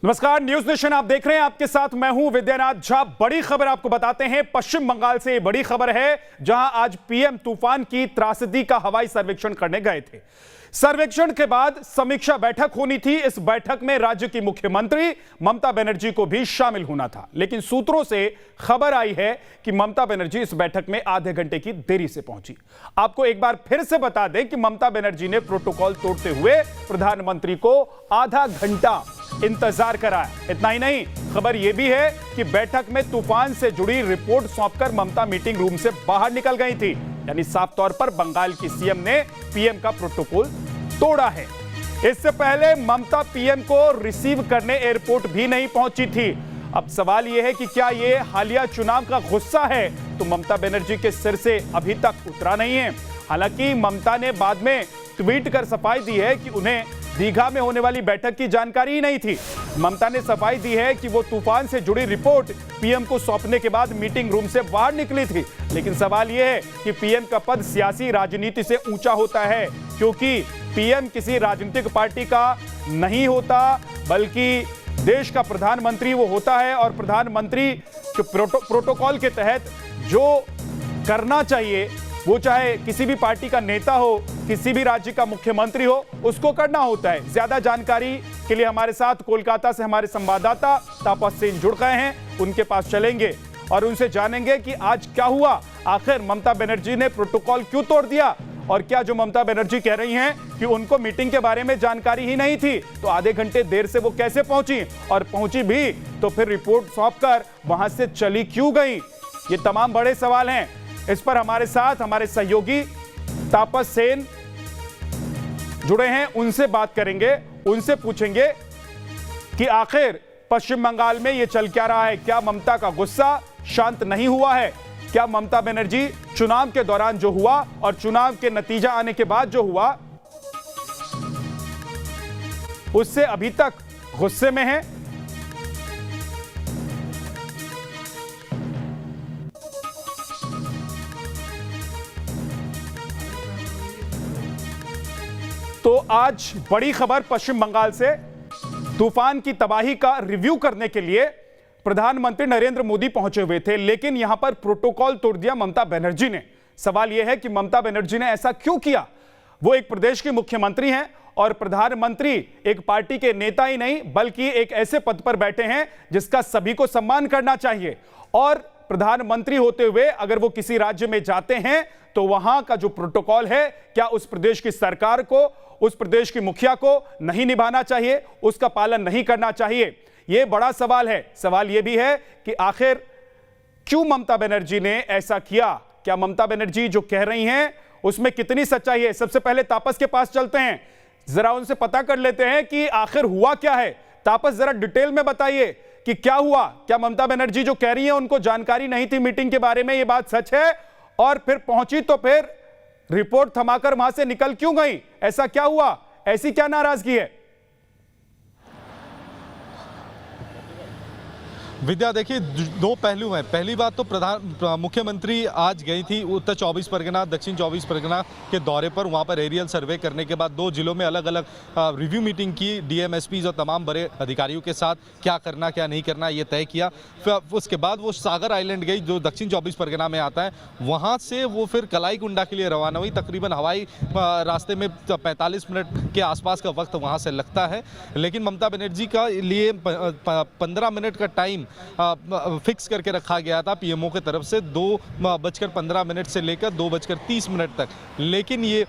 नमस्कार, news nation आप देख रहे हैं। आपके साथ मैं हूं विद्यानाथ झा। बड़ी खबर आपको बताते हैं पश्चिम बंगाल से। बड़ी खबर है जहां आज पीएम तूफान की त्रासदी का हवाई सर्वेक्षण करने गए थे। सर्वेक्षण के बाद समीक्षा बैठक होनी थी। इस बैठक में राज्य की मुख्यमंत्री ममता बनर्जी को भी शामिल होना था, लेकिन सूत्रों से खबर आई है कि ममता बनर्जी इस बैठक में आधे घंटे की देरी से पहुंची। आपको एक बार फिर से बता दें कि ममता बनर्जी ने प्रोटोकॉल तोड़ते हुए प्रधानमंत्री को आधा घंटा इंतजार कराया। इतना ही नहीं, खबर यह भी है कि बैठक में तूफान से जुड़ी रिपोर्ट सौंपकर ममता मीटिंग रूम से बाहर निकल गई थी। यानी साफ तौर पर बंगाल की सीएम ने पीएम का प्रोटोकॉल तोड़ा है। इससे पहले ममता पीएम को रिसीव करने एयरपोर्ट भी नहीं पहुंची थी। अब सवाल यह है कि क्या यह हालिया चुनाव का गुस्सा है, तो ममता बनर्जी के सिर से अभी तक उतरा नहीं है। हालांकि ममता ने बाद में ट्वीट कर सफाई दी है कि उन्हें दीघा में होने वाली बैठक की जानकारी ही नहीं थी। ममता ने सफाई दी है कि वो तूफान से जुड़ी रिपोर्ट पीएम को सौंपने के बाद मीटिंग रूम से बाहर निकली थी। लेकिन सवाल यह है कि पीएम का पद सियासी राजनीति से ऊंचा होता है, क्योंकि पीएम किसी राजनीतिक पार्टी का नहीं होता, बल्कि देश का प्रधानमंत्री वो होता है। और प्रधानमंत्री के प्रोटोकॉल के तहत जो करना चाहिए, वो चाहे किसी भी पार्टी का नेता हो, किसी भी राज्य का मुख्यमंत्री हो, उसको करना होता है। ज्यादा जानकारी के लिए हमारे साथ कोलकाता से हमारे संवाददाता तापस सेन जुड़ गए हैं। उनके पास चलेंगे और उनसे जानेंगे कि आज क्या हुआ। आखिर ममता बनर्जी ने प्रोटोकॉल क्यों तोड़ दिया, और क्या जो ममता बनर्जी कह रही हैं कि उनको मीटिंग के बारे में जानकारी ही नहीं थी, तो आधे घंटे देर से वो कैसे पहुंची, और पहुंची भी तो फिर रिपोर्ट सौंपकर वहां से चली क्यों गई। ये तमाम बड़े सवाल हैं। इस पर हमारे साथ हमारे सहयोगी तापस सेन जुड़े हैं, उनसे बात करेंगे, उनसे पूछेंगे कि आखिर पश्चिम बंगाल में यह चल क्या रहा है। क्या ममता का गुस्सा शांत नहीं हुआ है? क्या ममता बनर्जी चुनाव के दौरान जो हुआ और चुनाव के नतीजा आने के बाद जो हुआ, उससे अभी तक गुस्से में है? तो आज बड़ी खबर पश्चिम बंगाल से। तूफान की तबाही का रिव्यू करने के लिए प्रधानमंत्री नरेंद्र मोदी पहुंचे हुए थे, लेकिन यहां पर प्रोटोकॉल तोड़ दिया ममता बनर्जी ने। सवाल यह है कि ममता बनर्जी ने ऐसा क्यों किया। वो एक प्रदेश की मुख्यमंत्री हैं और प्रधानमंत्री एक पार्टी के नेता ही नहीं, बल्कि एक ऐसे पद पर बैठे हैं जिसका सभी को सम्मान करना चाहिए। और प्रधानमंत्री होते हुए अगर वो किसी राज्य में जाते हैं तो वहां का जो प्रोटोकॉल है, क्या उस प्रदेश की सरकार को, उस प्रदेश की मुखिया को नहीं निभाना चाहिए, उसका पालन नहीं करना चाहिए? यह बड़ा सवाल है। सवाल यह भी है कि आखिर क्यों ममता बनर्जी ने ऐसा किया। क्या ममता बनर्जी जो कह रही हैं उसमें कितनी सच्चाई है? सबसे पहले तापस के पास चलते हैं, जरा उनसे पता कर लेते हैं कि आखिर हुआ क्या है। तापस, जरा डिटेल में बताइए कि क्या हुआ। क्या ममता बनर्जी जो कह रही है उनको जानकारी नहीं थी मीटिंग के बारे में, यह बात सच है? और फिर पहुंची तो फिर रिपोर्ट थमाकर वहां से निकल क्यों गई? ऐसा क्या हुआ? ऐसी क्या नाराजगी है? विद्या, देखिए दो पहलू हैं। पहली बात तो मुख्यमंत्री आज गई थी उत्तर 24 परगना, दक्षिण 24 परगना के दौरे पर। वहां पर एरियल सर्वे करने के बाद दो जिलों में अलग अलग रिव्यू मीटिंग की, डीएमएसपीज और तमाम बड़े अधिकारियों के साथ क्या करना क्या नहीं करना ये तय किया। फिर उसके बाद वो सागर आइलैंड गई जो दक्षिण 24 परगना में आता है। वहाँ से वो फिर कलाईकुंडा के लिए रवाना हुई। तकरीबन हवाई रास्ते में 45 मिनट के आसपास का वक्त वहाँ से लगता है, लेकिन ममता बनर्जी का लिए 15 मिनट का टाइम फिक्स करके रखा गया था पीएमओ की तरफ से, 2:15 से लेकर 2:30 तक। लेकिन ये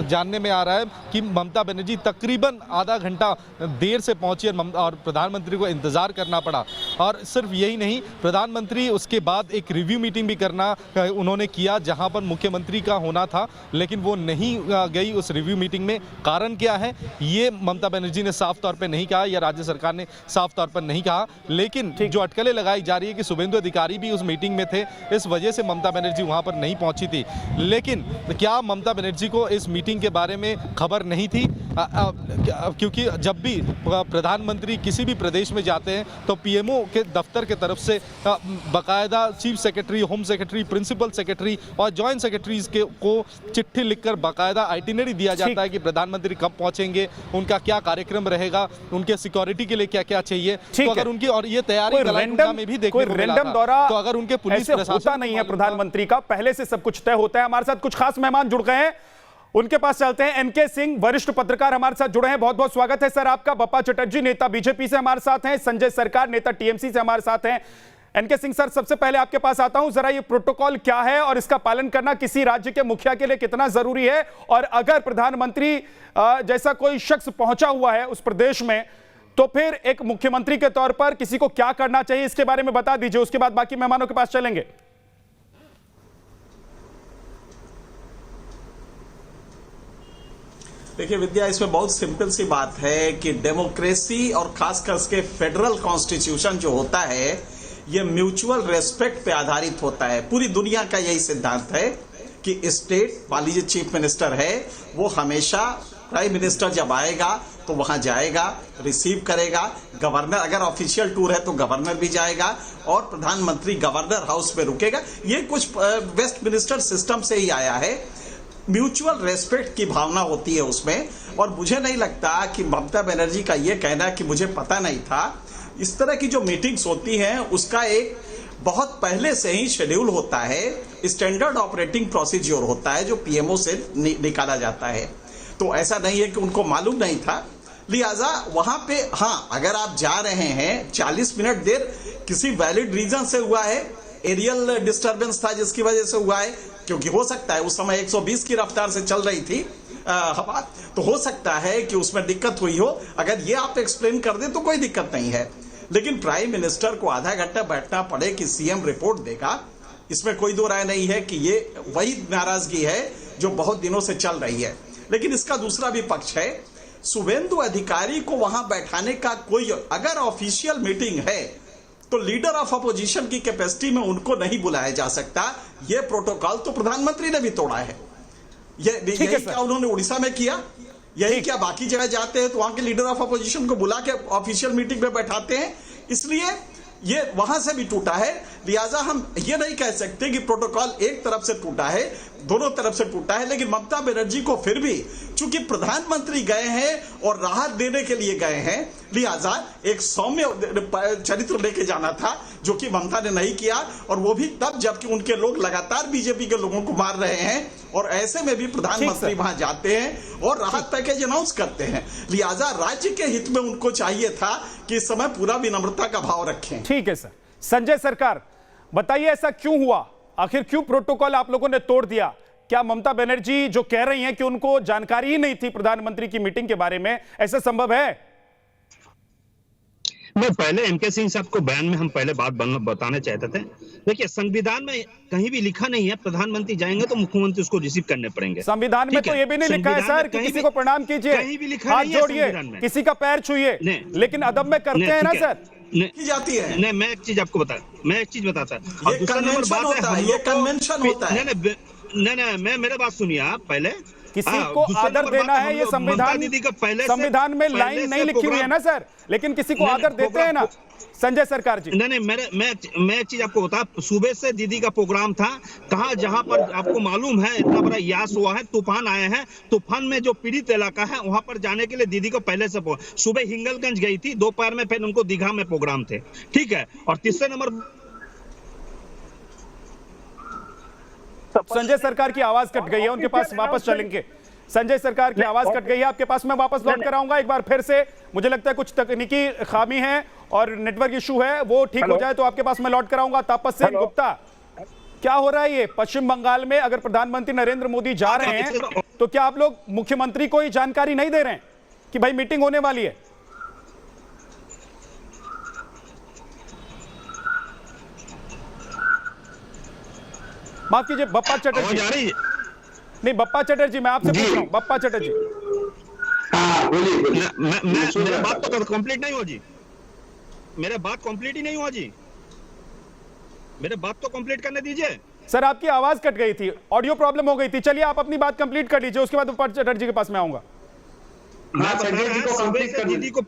जानने में आ रहा है कि ममता बनर्जी तकरीबन आधा घंटा देर से पहुंची और प्रधानमंत्री को इंतजार करना पड़ा। और सिर्फ यही नहीं, प्रधानमंत्री उसके बाद एक रिव्यू मीटिंग भी करना उन्होंने किया जहां पर मुख्यमंत्री का होना था, लेकिन वो नहीं गई उस रिव्यू मीटिंग में। कारण क्या है ये ममता बनर्जी ने साफ तौर पर नहीं कहा या राज्य सरकार ने साफ तौर पर नहीं कहा। लेकिन लेकिन जो अटकलें लगाई जा रही है कि शुभेंदु अधिकारी भी उस मीटिंग में थे, इस वजह से ममता बनर्जी वहां पर नहीं पहुंची थी। लेकिन क्या ममता बनर्जी को इस मीटिंग के बारे में खबर नहीं थी? क्योंकि जब भी प्रधानमंत्री किसी भी प्रदेश में जाते हैं तो पीएमओ के दफ्तर के तरफ से बाकायदा chief secretary, home secretary, principal secretary और जॉइंट सेक्रेटरीज को चिट्ठी लिखकर बाकायदा आइटिनरी दिया जाता है कि प्रधानमंत्री कब पहुंचेंगे, उनका क्या कार्यक्रम रहेगा, उनके सिक्योरिटी के लिए क्या क्या चाहिए। तो अगर उनकी और ये तैयारी में भी देखने को मिला था, तो अगर उनके पुलिस प्रशासन नहीं है प्रधानमंत्री का, पहले से सब कुछ तय होता है। हमारे साथ कुछ खास मेहमान जुड़ गए हैं, उनके पास चलते हैं। एनके सिंह वरिष्ठ पत्रकार हमारे साथ जुड़े हैं, बहुत बहुत स्वागत है सर आपका। बप्पा चटर्जी नेता बीजेपी से हमारे साथ हैं, संजय सरकार नेता टीएमसी से हमारे साथ हैं। एनके सिंह सर, सबसे पहले आपके पास आता हूं, जरा ये प्रोटोकॉल क्या है और इसका पालन करना किसी राज्य के मुखिया के लिए कितना जरूरी है, और अगर प्रधानमंत्री जैसा कोई शख्स पहुंचा हुआ है उस प्रदेश में तो फिर एक मुख्यमंत्री के तौर पर किसी को क्या करना चाहिए, इसके बारे में बता दीजिए, उसके बाद बाकी मेहमानों के पास चलेंगे। देखिए विद्या, इसमें बहुत सिंपल सी बात है कि डेमोक्रेसी और खासकर के फेडरल कॉन्स्टिट्यूशन जो होता है ये म्यूचुअल रेस्पेक्ट पे आधारित होता है। पूरी दुनिया का यही सिद्धांत है कि स्टेट, मान लीजिए चीफ मिनिस्टर है, वो हमेशा प्राइम मिनिस्टर जब आएगा तो वहां जाएगा, रिसीव करेगा। गवर्नर, अगर ऑफिशियल टूर है तो गवर्नर भी जाएगा और प्रधानमंत्री गवर्नर हाउस में रुकेगा। ये कुछ वेस्टमिनिस्टर सिस्टम से ही आया है। म्यूचुअल रेस्पेक्ट की भावना होती है उसमें, और मुझे नहीं लगता कि ममता बनर्जी का ये कहना कि मुझे पता नहीं था, इस तरह की जो मीटिंग्स होती हैं उसका एक बहुत पहले से ही शेड्यूल होता है, स्टैंडर्ड ऑपरेटिंग प्रोसीजर होता है जो पीएमओ से निकाला जाता है। तो ऐसा नहीं है कि उनको मालूम नहीं था। लिहाजा वहां पे हाँ, अगर आप जा रहे हैं 40 मिनट देर किसी वैलिड रीजन से हुआ है, एरियल डिस्टर्बेंस था जिसकी वजह से हुआ है, क्योंकि हो सकता है उस समय 120 की रफ्तार से चल रही थी हवा, तो हो सकता है कि उसमें दिक्कत हुई हो। अगर ये आप एक्सप्लेन कर दें तो कोई दिक्कत नहीं है, लेकिन प्राइम मिनिस्टर को आधा घंटा बैठना पड़े कि सीएम रिपोर्ट देगा, इसमें कोई दो राय नहीं है कि ये वही नाराजगी है जो बहुत दिनों से चल रही है। लेकिन इसका दूसरा भी पक्ष है, शुभेंदु अधिकारी को वहां बैठाने का कोई, अगर ऑफिशियल मीटिंग है तो लीडर ऑफ अपोजिशन की कैपेसिटी में उनको नहीं बुलाया जा सकता। यह प्रोटोकॉल तो प्रधानमंत्री ने भी तोड़ा है। यही क्या उन्होंने उड़ीसा में किया, यही क्या बाकी जगह जाते हैं तो वहां के लीडर ऑफ अपोजिशन को बुला के ऑफिशियल मीटिंग में बैठाते हैं, इसलिए ये वहां से भी टूटा है। लिहाजा हम ये नहीं कह सकते कि प्रोटोकॉल एक तरफ से टूटा है, दोनों तरफ से टूटा है। लेकिन ममता बनर्जी को फिर भी, चूंकि प्रधानमंत्री गए हैं और राहत देने के लिए गए हैं, लिहाजा एक सौम्य चरित्र लेके जाना था, जो कि ममता ने नहीं किया, और वो भी तब जबकि उनके लोग लगातार बीजेपी के लोगों को मार रहे हैं, और ऐसे में भी प्रधानमंत्री वहां जाते हैं और राहत पैकेज अनाउंस करते हैं। लिहाजा राज्य के हित में उनको चाहिए था कि इस समय पूरा विनम्रता का भाव रखें। ठीक है सर। संजय सरकार, बताइए ऐसा क्यों हुआ, आखिर क्यों प्रोटोकॉल आप लोगों ने तोड़ दिया? क्या ममता बनर्जी जो कह रही हैं कि उनको जानकारी ही नहीं थी प्रधानमंत्री की मीटिंग के बारे में, ऐसा संभव है? मैं पहले एनके सिंह साहब को बयान में हम पहले बात बताना चाहते थे। देखिए, संविधान में कहीं भी लिखा नहीं है प्रधानमंत्री जाएंगे तो मुख्यमंत्री उसको रिसीव करने पड़ेंगे। संविधान में तो ये भी नहीं लिखा है सर कि किसी को प्रणाम कीजिए, कहीं भी लिखा हाथ नहीं है जोड़िए, किसी का पैर छुइए, लेकिन अदब में करते हैं ना सर। की जाती है। नहीं, मैं एक चीज आपको बताता ये कन्वेंशन होता है, ये कन्वेंशन होता है। नहीं, मैं मेरे बात सुनिए आप पहले। किसी को आदर देना है, ये संविधान में लाइन नहीं लिखी हुई है ना सर, लेकिन किसी को आदर देते हैं ना संजय सरकार जी। नहीं, मैं एक चीज आपको बता, सुबह से दीदी का प्रोग्राम था, कहा जहां पर आपको मालूम है इतना बड़ा यास हुआ है, तूफान आए हैं, तूफान में जो पीड़ित इलाका है वहां पर जाने के लिए दीदी को पहले से सुबह हिंगलगंज गई थी, दोपहर में फिर उनको दीघा में प्रोग्राम थे, ठीक है। और तीसरे नंबर, संजय सरकार की आवाज कट गई है, उनके पास वापस चलेंगे। संजय सरकार की आवाज कट गई है, आपके पास मैं वापस लौट कर आऊंगा एक बार फिर से। मुझे लगता है कुछ तकनीकी खामी है और नेटवर्क इशू है, वो ठीक हो जाए तो आपके पास मैं लौट कर आऊंगा। तापस सिंह गुप्ता, क्या हो रहा है ये पश्चिम बंगाल में? अगर प्रधानमंत्री नरेंद्र मोदी जा रहे हैं तो क्या आप लोग मुख्यमंत्री को ही जानकारी नहीं दे रहे हैं कि भाई मीटिंग होने वाली है? माफ कीजिए बप्पा चटर्जी, नहीं बप्पा चटर्जी, मैं आपसे पूछ रहा हूं। बप्पा चटर्जी, मेरा बात तो कंप्लीट नहीं हो जी। मेरे बात कंप्लीट ही नहीं हुआ जी, मेरे बात तो कंप्लीट करने दीजिए। सर आपकी आवाज कट गई थी, ऑडियो प्रॉब्लम हो गई थी। चलिए आप अपनी बात कंप्लीट कर लीजिए, उसके बाद बप्पा चटर्जी के पास मैं आऊंगा। मैं बता रहा हूं, सुबह से दीदी को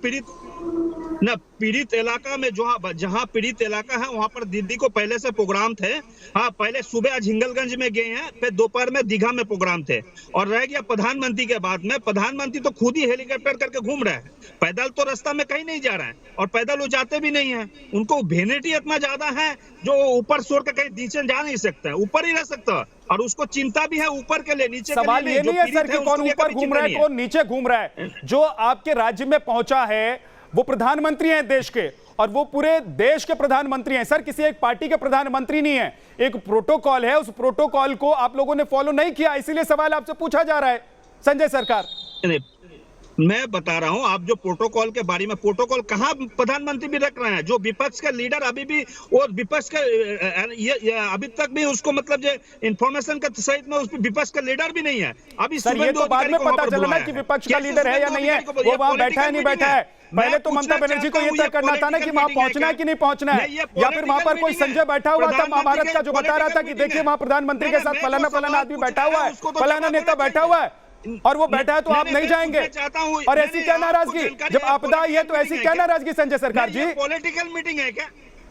पीड़ित इलाका में जहां पीड़ित इलाका है वहां पर दीदी को पहले से प्रोग्राम थे। हाँ, पहले सुबह झिंगलगंज में गए हैं, फिर दोपहर में दीघा में प्रोग्राम थे। और रह गया प्रधानमंत्री के बाद में, प्रधानमंत्री तो खुद ही हेलीकॉप्टर करके घूम रहे हैं, पैदल तो रास्ता में कहीं नहीं जा रहा है, और पैदल वो जाते भी नहीं है। उनको वेनिटी इतना ज्यादा है जो ऊपर छोड़ के कहीं नीचे जा नहीं सकता, ऊपर ही रह सकता, और उसको चिंता भी है ऊपर के लिए, नीचे सवाल ये नहीं है सर कि कौन ऊपर घूम रहा है कौन नीचे घूम रहा है। जो आपके राज्य में पहुंचा है वो प्रधानमंत्री हैं देश के, और वो पूरे देश के प्रधानमंत्री हैं सर, किसी एक पार्टी के प्रधानमंत्री नहीं है। एक प्रोटोकॉल है, उस प्रोटोकॉल को आप लोगों ने फॉलो नहीं किया, इसीलिए सवाल आपसे पूछा जा रहा है संजय सरकार। मैं बता रहा हूं, आप जो प्रोटोकॉल के बारे में, प्रोटोकॉल कहां प्रधानमंत्री भी रख रहे हैं? जो विपक्ष का लीडर अभी भी, और विपक्ष का अभी तक भी उसको मतलब जो इंफॉर्मेशन का सहित में उस विपक्ष का लीडर भी नहीं है अभी। सर ये तो बाद में पता चला ना कि विपक्ष का लीडर है या नहीं है, वो वहां बैठा है नहीं बैठा है। पहले तो ममता बनर्जी को ये तय करना था ना कि वहां पहुंचना है कि नहीं पहुंचना है, या फिर वहां पर कोई संजय बैठा हुआ था महाभारत का जो बता रहा था कि देखिए वहां प्रधानमंत्री के साथ फलाना फलाना आदमी बैठा हुआ है, फलाना नेता बैठा हुआ है, और वो बैठा है तो आप नहीं जाएंगे। और ऐसी क्या नाराजगी, जब आपदा आई है तो ऐसी क्या नाराजगी संजय सरकार जी? पॉलिटिकल मीटिंग है क्या?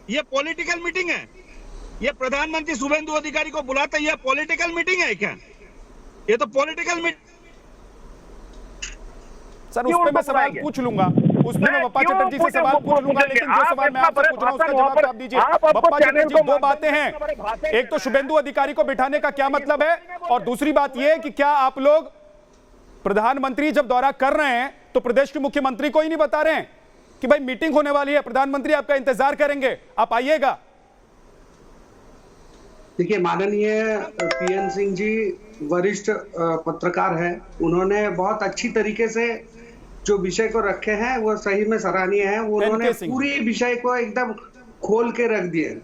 ये पॉलिटिकल मीटिंग है? ये प्रधानमंत्री शुभेंदु अधिकारी को बुलाता, ये पॉलिटिकल मीटिंग है क्या? ये तो पॉलिटिकल मीटिंग। सर उस पे मैं सवाल पूछ लूंगा, उस पे मैं बप्पा चटर्जी से सवाल पूछ लूंगा, लेकिन जो सवाल मैं आपसे पूछ रहा हूं उसका जवाब आप दीजिए। बप्पा चटर्जी, दो बातें हैं, एक तो शुभेंदु अधिकारी को बिठाने का क्या मतलब है, और दूसरी बात यह कि क्या आप लोग प्रधानमंत्री जब दौरा कर रहे हैं तो प्रदेश के मुख्यमंत्री को ही नहीं बता रहे हैं कि भाई मीटिंग होने वाली है, प्रधानमंत्री आपका इंतजार करेंगे, आप आइएगा? देखिए, माननीय पीएन सिंह जी वरिष्ठ पत्रकार हैं, उन्होंने बहुत अच्छी तरीके से जो विषय को रखे हैं वो सही में सराहनीय है। उन्होंने पूरी विषय को एकदम खोल के रख दिए।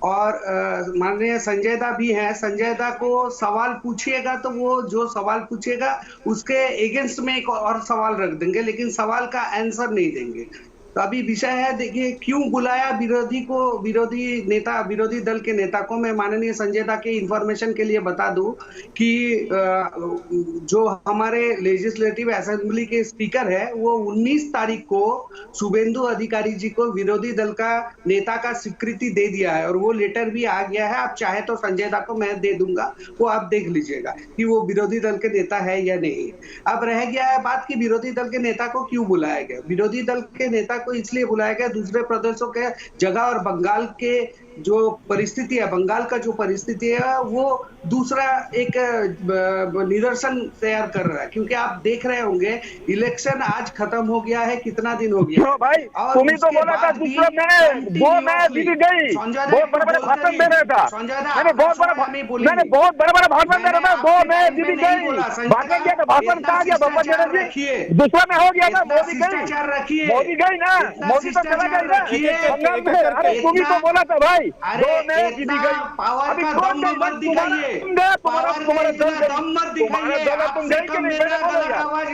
और माननीय संजय दा भी हैं, संजय दा को सवाल पूछिएगा तो वो जो सवाल पूछेगा उसके अगेंस्ट में एक और सवाल रख देंगे, लेकिन सवाल का आंसर नहीं देंगे। तो अभी विषय है, देखिए क्यों बुलाया विरोधी को, विरोधी दल के नेता को। मैं माननीय संजय दा के इंफॉर्मेशन के लिए बता दूं कि जो हमारे लेजिस्लेटिव असेंबली के स्पीकर है वो 19 तारीख को शुभेंदु अधिकारी जी को विरोधी दल का नेता का स्वीकृति दे दिया है, और वो लेटर भी आ गया है। आप चाहे तो संजय दा को मैं दे दूंगा, वो आप देख लीजिएगा कि वो विरोधी दल के नेता है या नहीं। अब रह गया है बात कि विरोधी दल के नेता को क्यों बुलाया गया। विरोधी दल के नेता को इसलिए बुलाया गया, दूसरे प्रदेशों के जगह और बंगाल के जो परिस्थिति है, बंगाल का जो परिस्थिति है वो दूसरा एक निदर्शन तैयार कर रहा है। क्योंकि आप देख रहे होंगे इलेक्शन आज खत्म हो गया है, कितना दिन हो गया भाई, तुम ही तो बोला था दूसरा मैं दीदी गई, बहुत बड़ा भाषण दे रहा था, मैंने बहुत बड़ा भाषण दे रहा था, 2 मई दीदी गई, भाषण किया था, भाषण कहा गया बप्पा चटर्जी, दूसरा में हो गया था, मोदी गई ना, मोदी तो चला गया ना, अरे तुम ही तो बोला था भाई, 2 मई दीदी गई, अभी कौन मत दिखाइए, तुम्हारा दम मत दिखाइए, तुम गई कि नहीं,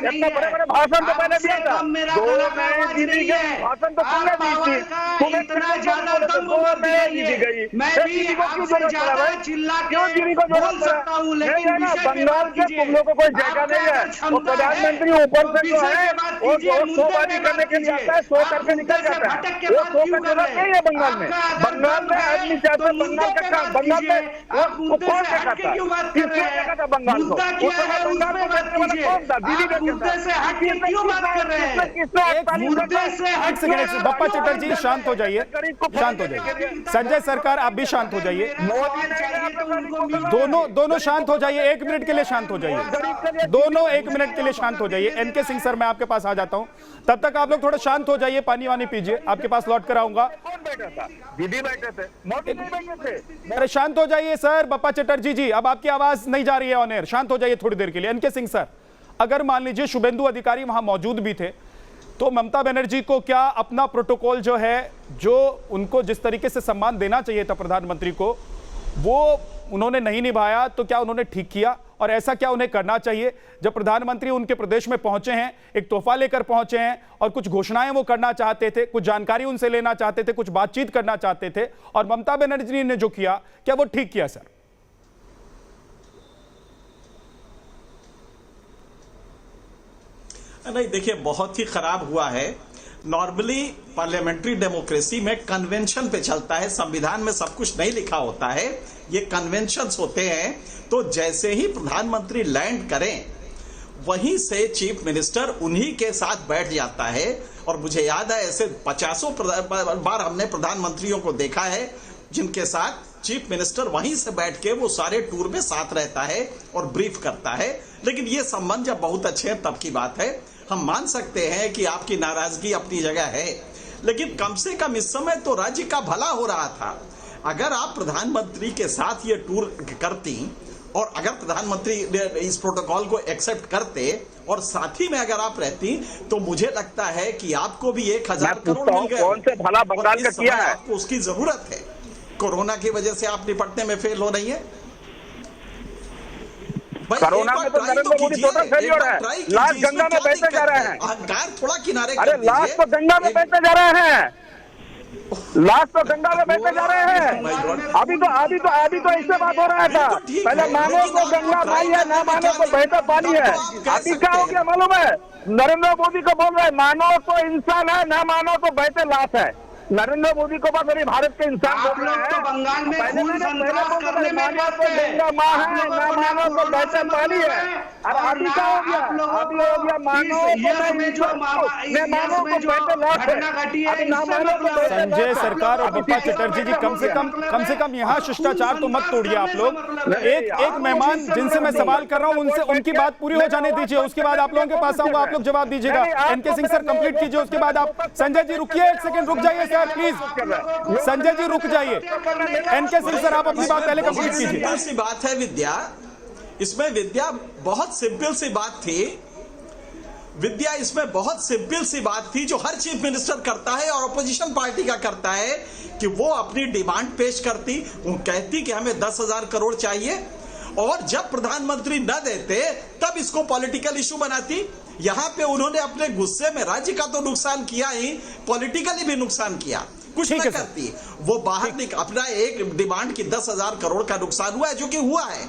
इतना बड़े भाषण तो मैंने दिया था, 2 मई दीदी गई, भाषण तो तुमने दी थी, तुम्हें इतना ज्यादा दम मत दिखाइए, मैं भी आपसे ज्यादा चिल्ला के बोल सकता हूं, लेकिन बंगाल के तुम लोगों को कोई जगह नहीं है, वो प्रधानमंत्री ऊपर से जो है वो शोबाजी करने के लिए आता है, शो करके निकल जाता है, वो शो का जरूरत नहीं है बंगाल में आदमी चाहता है, बंगाल का काम, बंगाल में वो कौन देखा था, किसने देखा था बंगाल को, बप्पा चटर्जी शांत हो जाइए, शांत हो जाइए, संजय सरकार आप भी शांत हो जाइए, दोनों शांत हो जाइए, 1 मिनट के लिए शांत हो जाइए, दोनों 1 मिनट के लिए शांत हो जाइए। एनके सिंह सर मैं आपके पास आ जाता हूं, तब तक आप लोग थोड़ा शांत हो जाइए, पानी वानी पीजिए, आपके पास लौट कर आऊंगा। दीदी बैठे थे, मोदी नहीं बैठे थे। अरे शांत हो जाइए सर, बप्पा चटर्जी जी अब आपकी आवाज नहीं जा रही है ऑन एयर, शांत हो जाइए थोड़ी देर के लिए। एनके सिंह सर, अगर मान लीजिए शुभेंदु अधिकारी वहां मौजूद भी थे तो ममता बनर्जी को क्या अपना प्रोटोकॉल जो है, जो उनको जिस तरीके से सम्मान देना चाहिए था प्रधानमंत्री को, वो उन्होंने नहीं निभाया, तो क्या उन्होंने ठीक किया? और ऐसा क्या उन्हें करना चाहिए? जब प्रधानमंत्री उनके प्रदेश में पहुंचे हैं, एक तोहफा लेकर पहुंचे हैं और कुछ घोषणाएं वो करना चाहते थे, कुछ जानकारी उनसे लेना चाहते थे, कुछ बातचीत करना चाहते थे, और ममता बनर्जी ने जो किया, क्या वो ठीक किया सर? नहीं, देखिए, बहुत ही खराब हुआ है। नॉर्मली पार्लियामेंट्री डेमोक्रेसी में कन्वेंशन पे चलता है, संविधान में सब कुछ नहीं लिखा होता है, ये कन्वेंशंस होते हैं। तो जैसे ही प्रधानमंत्री लैंड करें, वहीं से चीफ मिनिस्टर उन्हीं के साथ बैठ जाता है। और मुझे याद है, ऐसे 50 बार हमने प्रधानमंत्रियों को देखा है जिनके साथ चीफ मिनिस्टर वहीं से बैठ के वो सारे टूर में साथ रहता है और ब्रीफ करता है। लेकिन ये संबंध जब बहुत अच्छे हैं तब की बात है। हम मान सकते हैं कि आपकी नाराजगी अपनी जगह है, लेकिन कम से कम इस समय तो राज्य का भला हो रहा था। अगर आप प्रधानमंत्री के साथ ये टूर करती और अगर प्रधानमंत्री इस प्रोटोकॉल को एक्सेप्ट करते और साथी में अगर आप रहती, तो मुझे लगता है कि आपको भी 1000 करोड़ मिल गए। कौन से भला बंगाल का किया है? आपको उसकी जरूरत है। कोरोना की वजह से आप निपटने में फेल हो रही है। कोरोना में तो नरेंद्र मोदी टोटल फेलियर है। लाश गंगा में बहते जा रहे हैं। अहंकार थोड़ा किनारे, अरे लाश तो गंगा में बहते जा रहे हैं, लाश तो गंगा में बहते जा रहे हैं। अभी तो ऐसे बात हो रहा था, पहले मानो तो गंगा भाई है, ना मानो तो बहता पानी है। अभी क्या हो गया मालूम है? नरेंद्र मोदी को बोल रहे हैं मानो तो इंसान है, ना मानो तो बहते लाश है। नरेंद्र मोदी को बस भारत के इंसान बोल रहे हैं। तो बंगाल में खून संत्रास करने में व्यस्त है, गंगा माँ है, ना मानो तो बहता पानी है। अरे अभी क्या हो गया? अभी हो गया मानो संजय सरकार और बप्पा चटर्जी जी, कम से कम यहाँ शिष्टाचार तो मत तोड़िए आप लोग। एक मेहमान जिनसे मैं सवाल कर रहा हूँ उनसे उनकी बात पूरी हो जाने दीजिए, उसके बाद आप लोगों के पास आऊंगा, आप लोग जवाब दीजिएगा। एनके सिंह सर कंप्लीट कीजिए, उसके बाद आप। संजय जी रुकिए, एक सेकंड रुक जाइए सर प्लीज। संजय जी रुक जाइए। एनके सिंह सर आप अपनी बात पहले कंप्लीट कीजिए। सिंपल सी बात है विद्या, इसमें विद्या बहुत सिंपल सी बात थी। विद्या इसमें बहुत सिंपल सी बात थी जो हर चीफ मिनिस्टर करता है और अपोजिशन पार्टी का करता है कि वो अपनी डिमांड पेश करती, वो कहती कि हमें 10,000 करोड़ चाहिए, और जब प्रधानमंत्री न देते तब इसको पॉलिटिकल इशू बनाती। यहां पे उन्होंने अपने गुस्से में राज्य का तो नुकसान किया ही, पॉलिटिकली भी नुकसान किया। कुछ नहीं करती, वो बाहर अपना एक डिमांड की 10,000 करोड़ का नुकसान हुआ है, जो कि हुआ है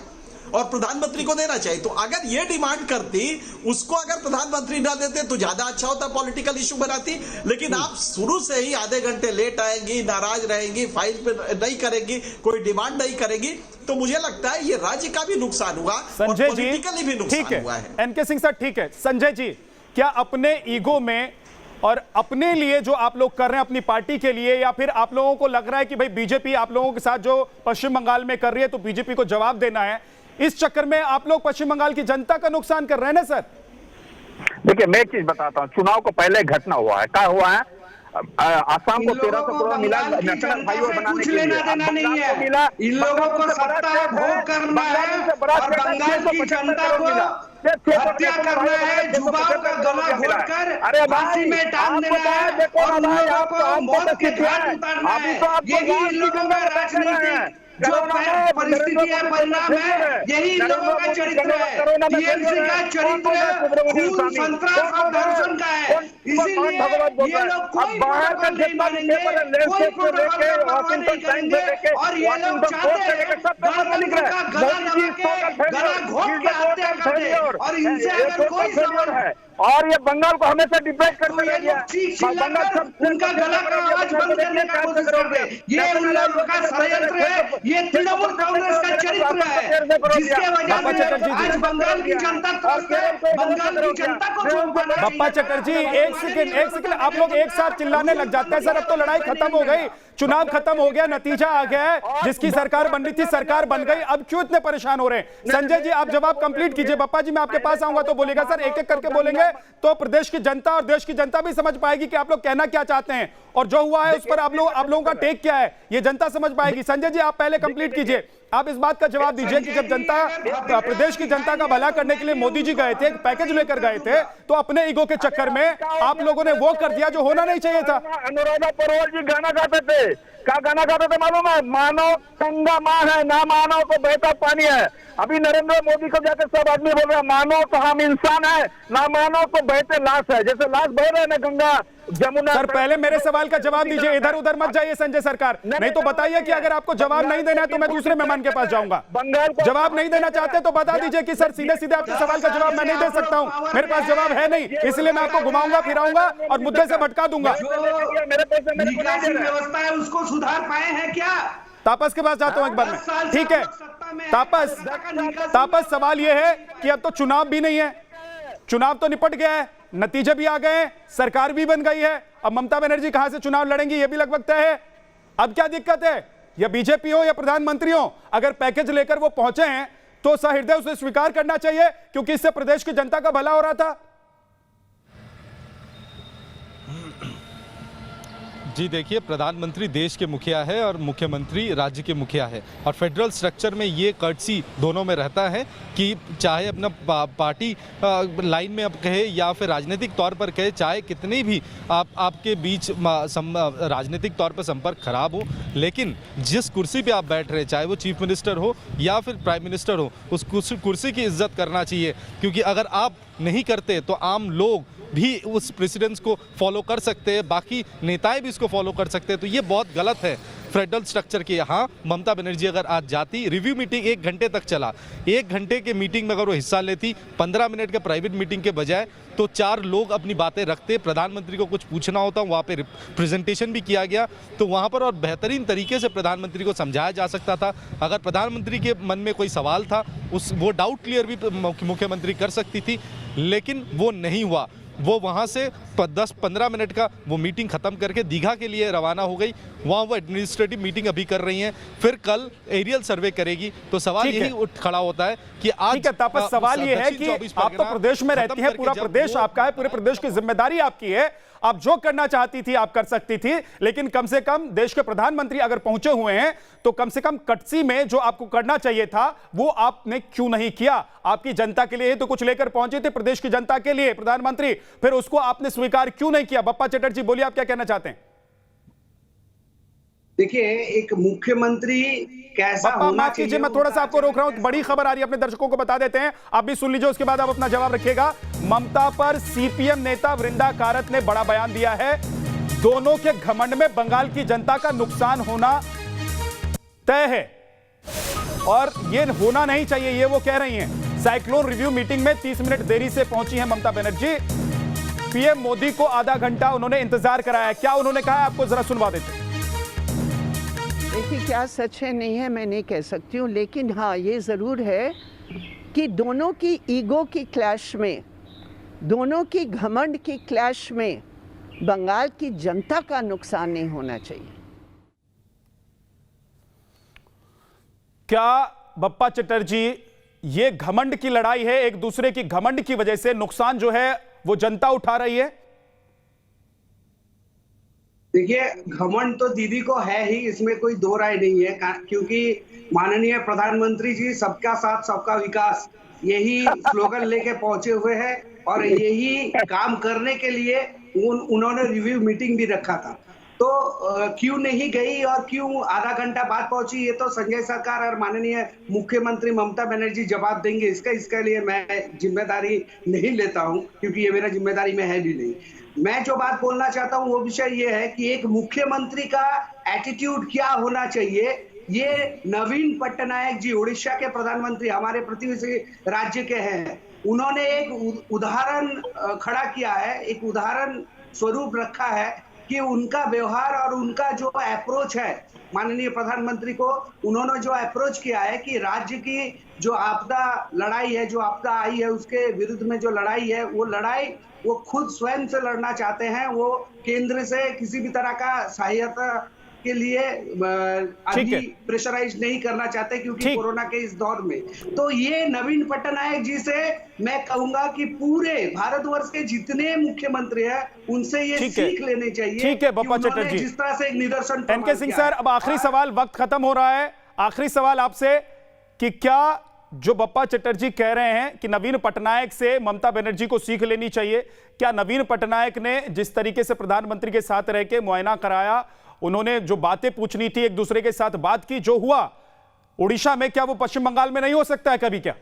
और प्रधानमंत्री को देना चाहिए। तो अगर ये डिमांड करती, उसको अगर प्रधानमंत्री ना देते तो ज्यादा अच्छा होता, पॉलिटिकल इशू बनाती। लेकिन आप शुरू से ही आधे घंटे लेट आएंगी, नाराज रहेंगी, फाइल पे नहीं करेंगी, कोई डिमांड नहीं करेंगी, तो मुझे लगता है ये राज्य का भी नुकसान हुआ और पॉलिटिकली भी नुकसान हुआ है। एनके सिंह सर ठीक है। संजय जी, क्या अपने ईगो में और अपने लिए जो आप लोग कर रहे हैं अपनी पार्टी के लिए, या फिर आप लोगों को लग रहा है कि भाई बीजेपी आप लोगों के साथ जो पश्चिम बंगाल में कर रही है तो बीजेपी को जवाब देना है, इस चक्कर में आप लोग पश्चिम बंगाल की जनता का नुकसान कर रहे हैं ना सर? देखिए मैं एक चीज बताता हूँ, चुनाव को पहले घटना हुआ है। क्या हुआ है? आसाम को 1300 करोड़ मिला नेशनल हाईवे बनाने के लिए, नहीं है मिला। इन लोगों को सत्ता भोग करना है और बंगाल की जनता को हत्या करना है, जुबान का गला घोटकर फांसी में टांग देना है और उन लोगों को मौत के घाट उतारना है। यही इन लोगों का राजनीति जो परिस्थिति है, परिणाम है, यही इन लोगों का चरित्र है। टीएमसी का चरित्र खून संत्रास और दर्शन का है। इसीलिए ये लोग कोई प्रोटोकॉल नहीं मानेंगे, कोई प्रोटोकॉल का परवाह नहीं करेंगे और ये लोग चाहते हैं गणतंत्र का गला दबा के, गला घोट के हत्या कर दे और इनसे अगर कोई सवाल है। और ये बंगाल को हमेशा डिबेट करते ये लोग चीख चिल्लाकर उनका गला का आवाज बंद करने का कोशिश करते हैं। ये उन लोगों का षड्यंत्र है, ये तृणमूल कांग्रेस का चरित्र है, जिसके वजह से आज बंगाल की जनता त्रस्त है, बंगाल की जनता को चुप बनाना। बप्पा चटर्जी एक सेकंड, आप लोग एक साथ चिल्लाने लग जाते हैं सर। अब तो लड़ाई खत्म हो गई, चुनाव खत्म हो गया, नतीजा आ गया है, जिसकी सरकार बन रही थी सरकार बन गई, अब क्यों इतने परेशान हो रहे हैं? संजय जी आप जवाब कंप्लीट कीजिए। बप्पा जी मैं आपके पास आऊंगा तो बोलेगा सर, एक एक करके बोलेंगे तो प्रदेश की जनता और देश की जनता भी समझ पाएगी कि आप लोग कहना क्या चाहते हैं और जो हुआ है उस पर आप लोगों का टेक क्या है, ये जनता समझ पाएगी। संजय जी आप पहले कंप्लीट कीजिए, आप इस बात का जवाब दीजिए कि जब जनता प्रदेश की जनता का भला करने के लिए मोदी जी गए थे, पैकेज लेकर गए थे, तो अपने ईगो के चक्कर में आप लोगों ने वो कर दिया जो होना नहीं चाहिए था। अनुराधा पौडवाल जी गाना गाते थे, क्या गाना गाते थे मालूम है? मानो गंगा माँ है, ना मानो तो बहता पानी है। अभी नरेंद्र मोदी को जाकर सब आदमी बोल रहे हैं मानो तो हम इंसान है, ना मानो तो बहते लाश है। जैसे लाश बह रहे हैं ना गंगा जमुना। सर पहले मेरे सवाल का जवाब दीजिए, इधर उधर मत जाइए संजय सरकार, नहीं तो बताइए कि अगर आपको जवाब नहीं देना है तो मैं दूसरे मेहमान के पास जाऊंगा। जवाब नहीं देना चाहते तो बता दीजिए कि सर सीधे सीधे आपके सवाल का जवाब मैं नहीं दे सकता हूं, मेरे पास जवाब है नहीं, इसलिए मैं आपको घुमाऊंगा फिराऊंगा और मुद्दे से भटका दूंगा। व्यवस्था है उसको सुधार पाए हैं क्या? तापस के पास जाता हूं एक बार में, ठीक है तापस सवाल यह है कि अब तो चुनाव भी नहीं है, चुनाव तो निपट गया है, नतीजे भी आ गए हैं, सरकार भी बन गई है, अब ममता बनर्जी कहां से चुनाव लड़ेंगी यह भी लगभग तय है। अब क्या दिक्कत है? या बीजेपी हो या प्रधानमंत्री हो, अगर पैकेज लेकर वो पहुंचे हैं तो सहृदय उसे स्वीकार करना चाहिए, क्योंकि इससे प्रदेश की जनता का भला हो रहा था। जी देखिए, प्रधानमंत्री देश के मुखिया है और मुख्यमंत्री राज्य के मुखिया है, और फेडरल स्ट्रक्चर में ये कर्टसी दोनों में रहता है कि चाहे अपना पार्टी लाइन में अब कहे या फिर राजनीतिक तौर पर कहे, चाहे कितनी भी आपके बीच राजनीतिक तौर पर संपर्क खराब हो, लेकिन जिस कुर्सी पे आप बैठ रहे, चाहे वो चीफ मिनिस्टर हो या फिर प्राइम मिनिस्टर हो, उस कुर्सी की इज्जत करना चाहिए। क्योंकि अगर आप नहीं करते तो आम लोग भी उस प्रेसिडेंस को फॉलो कर सकते हैं, बाकी नेताएं भी इसको फॉलो कर सकते हैं। तो ये बहुत गलत है फेडरल स्ट्रक्चर के। यहाँ ममता बनर्जी अगर आज जाती, रिव्यू मीटिंग 1 घंटे तक चला, 1 घंटे के मीटिंग में अगर वो हिस्सा लेती, 15 मिनट के प्राइवेट मीटिंग के बजाय, तो 4 लोग अपनी बातें रखते, प्रधानमंत्री को कुछ पूछना होता, वहाँ पे प्रेजेंटेशन भी किया गया, तो वहाँ पर और बेहतरीन तरीके से प्रधानमंत्री को समझाया जा सकता था। अगर प्रधानमंत्री के मन में कोई सवाल था, वो डाउट क्लियर भी मुख्यमंत्री कर सकती थी, लेकिन वो नहीं हुआ। वो वहाँ से 10-15 मिनट का वो मीटिंग ख़त्म करके दीघा के लिए रवाना हो गई। वहाँ वो एडमिनिस्ट्रेटिव मीटिंग अभी कर रही हैं, फिर कल एरियल सर्वे करेगी। तो सवाल यही उठ खड़ा होता है कि आज तापस सवाल ये है कि आप तो प्रदेश में रहती हैं, पूरा प्रदेश आपका है, पूरे प्रदेश की जिम्मेदारी आपकी है, आप जो करना चाहती थी आप कर सकती थी, लेकिन कम से कम देश के प्रधानमंत्री अगर पहुंचे हुए हैं तो कम से कम कटसी में जो आपको करना चाहिए था वो आपने क्यों नहीं किया? आपकी जनता के लिए तो कुछ लेकर पहुंचे थे, प्रदेश की जनता के लिए प्रधानमंत्री, फिर उसको आपने स्वीकार क्यों नहीं किया? बप्पा चटर्जी बोलिए, आप क्या कहना चाहते हैं? देखिए, एक मुख्यमंत्री कैसा होना चाहिए, मैं थोड़ा सा आपको रोक रहा हूं, बड़ी खबर आ रही है, अपने दर्शकों को बता देते हैं, आप भी सुन लीजिए, उसके बाद आप अपना जवाब रखिएगा। ममता पर सीपीएम नेता वृंदा कारत ने बड़ा बयान दिया है। दोनों के घमंड में बंगाल की जनता का नुकसान होना तय है और ये होना नहीं चाहिए, ये वो कह रही हैं। साइक्लोन रिव्यू मीटिंग में 30 मिनट देरी से पहुंची है ममता बनर्जी। पीएम मोदी को आधा घंटा उन्होंने इंतजार कराया। क्या उन्होंने कहा, आपको जरा सुनवा देते हैं। देखिए, क्या सच है नहीं है मैं नहीं कह सकती हूँ, लेकिन हाँ ये ज़रूर है कि दोनों की ईगो की क्लैश में, दोनों की घमंड की क्लैश में बंगाल की जनता का नुकसान नहीं होना चाहिए। क्या बप्पा चटर्जी ये घमंड की लड़ाई है, एक दूसरे की घमंड की वजह से नुकसान जो है वो जनता उठा रही है? देखिए, घमंड तो दीदी को है ही, इसमें कोई दो राय नहीं है, क्योंकि माननीय प्रधानमंत्री जी सबका साथ सबका विकास यही स्लोगन लेके पहुंचे हुए हैं और यही काम करने के लिए उन्होंने रिव्यू मीटिंग भी रखा था। तो क्यों नहीं गई और क्यों आधा घंटा बाद पहुंची, ये तो संजय सरकार और माननीय मुख्यमंत्री ममता बनर्जी जवाब देंगे। इसके लिए मैं जिम्मेदारी नहीं लेता हूं, क्योंकि ये मेरा जिम्मेदारी में है भी नहीं। मैं जो बात बोलना चाहता हूं वो विषय ये है कि एक मुख्यमंत्री का एटीट्यूड क्या होना चाहिए। ये नवीन पटनायक जी उड़ीसा के प्रधानमंत्री, हमारे प्रतिवेशी राज्य के हैं, उन्होंने एक उदाहरण खड़ा किया है, एक उदाहरण स्वरूप रखा है कि उनका व्यवहार और उनका जो अप्रोच है, माननीय प्रधानमंत्री को उन्होंने जो अप्रोच किया है कि राज्य की जो आपदा लड़ाई है, जो आपदा आई है उसके विरुद्ध में जो लड़ाई है, वो लड़ाई वो खुद स्वयं से लड़ना चाहते हैं। वो केंद्र से किसी भी तरह का सहायता के लिए अभी प्रेशराइज नहीं करना चाहते, क्योंकि कोरोना के इस दौर में। तो ये नवीन पटनायक जी से मैं कहूंगा कि पूरे भारतवर्ष के जितने मुख्यमंत्री हैं उनसे ये सीख लेनी चाहिए। ठीक है बप्पा चटर्जी, जिस तरह से एक निदर्शन। एनके सिंह सर, अब आखिरी सवाल, वक्त खत्म हो रहा है, आखिरी सवाल आपसे कि क्या जो बप्पा चटर्जी कह रहे हैं कि नवीन पटनायक से ममता बनर्जी को सीख लेनी चाहिए, क्या नवीन पटनायक ने जिस तरीके से प्रधानमंत्री के साथ रह के मुआयना कराया उन्होंने जो बातें पूछनी थी एक दूसरे के साथ बात की, जो हुआ उड़ीसा में, क्या वो पश्चिम बंगाल में नहीं हो सकता है कभी? क्या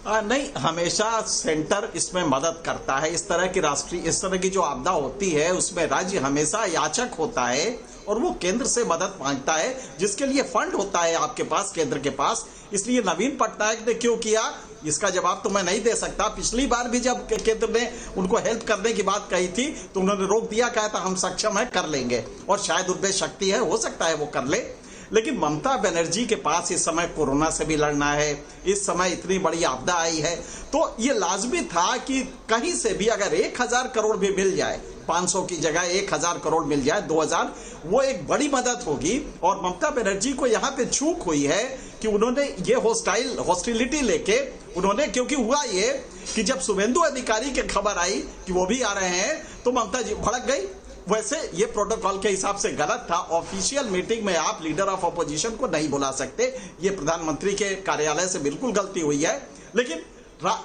नहीं, हमेशा सेंटर इसमें मदद करता है। इस तरह की जो आपदा होती है उसमें राज्य हमेशा याचक होता है और वो केंद्र से मदद मांगता है, जिसके लिए फंड होता है आपके पास, केंद्र के पास। इसलिए नवीन पटनायक ने क्यों किया, इसका जवाब तो मैं नहीं दे सकता। पिछली बार भी जब केंद्र ने उनको हेल्प करने की बात कही थी तो उन्होंने रोक दिया, कहा था हम सक्षम है, कर लेंगे, और शायद उनमें शक्ति है, हो सकता है वो कर ले। लेकिन ममता बनर्जी के पास इस समय कोरोना से भी लड़ना है, इस समय इतनी बड़ी आपदा आई है, तो ये लाजमी था कि कहीं से भी अगर 1000 करोड़ भी मिल जाए, 500 की जगह 1000 करोड़ मिल जाए, 2000, वो एक बड़ी मदद होगी। और ममता बनर्जी को यहाँ पे चूक हुई है कि उन्होंने ये हॉस्टिलिटी लेके उन्होंने, क्योंकि हुआ ये कि जब शुभेंदु अधिकारी की खबर आई कि वो भी आ रहे हैं तो ममता जी भड़क गई। वैसे ये प्रोटोकॉल के हिसाब से गलत था। ऑफिशियल मीटिंग में आप लीडर ऑफ अपोजिशन को नहीं बुला सकते, ये प्रधानमंत्री के कार्यालय से बिल्कुल गलती हुई है। लेकिन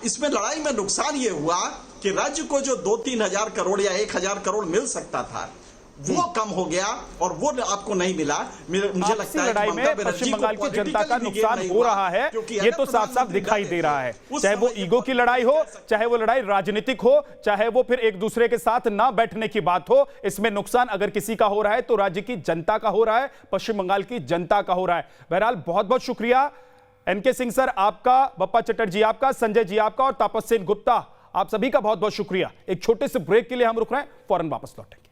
इसमें लड़ाई में नुकसान ये हुआ कि राज्य को जो 2-3 हजार करोड़ या 1000 करोड़ मिल सकता था वो कम हो गया और वो आपको नहीं मिला। मुझे लगता है लड़ाई में पश्चिम बंगाल की जनता का नुकसान हो रहा है, ये तो साफ साफ दिखाई दे रहा है। चाहे वो ईगो की लड़ाई हो, चाहे वो लड़ाई राजनीतिक हो, चाहे वो फिर एक दूसरे के साथ ना बैठने की बात हो, इसमें नुकसान अगर किसी का हो रहा है तो राज्य की जनता का हो रहा है, पश्चिम बंगाल की जनता का हो रहा है। बहरहाल बहुत बहुत शुक्रिया एनके सिंह सर आपका, बप्पा चटर्जी आपका, संजय जी आपका और तापस सेन गुप्ता आप सभी का बहुत बहुत शुक्रिया। एक छोटे से ब्रेक के लिए हम रुक रहे हैं, फौरन वापस लौटेंगे।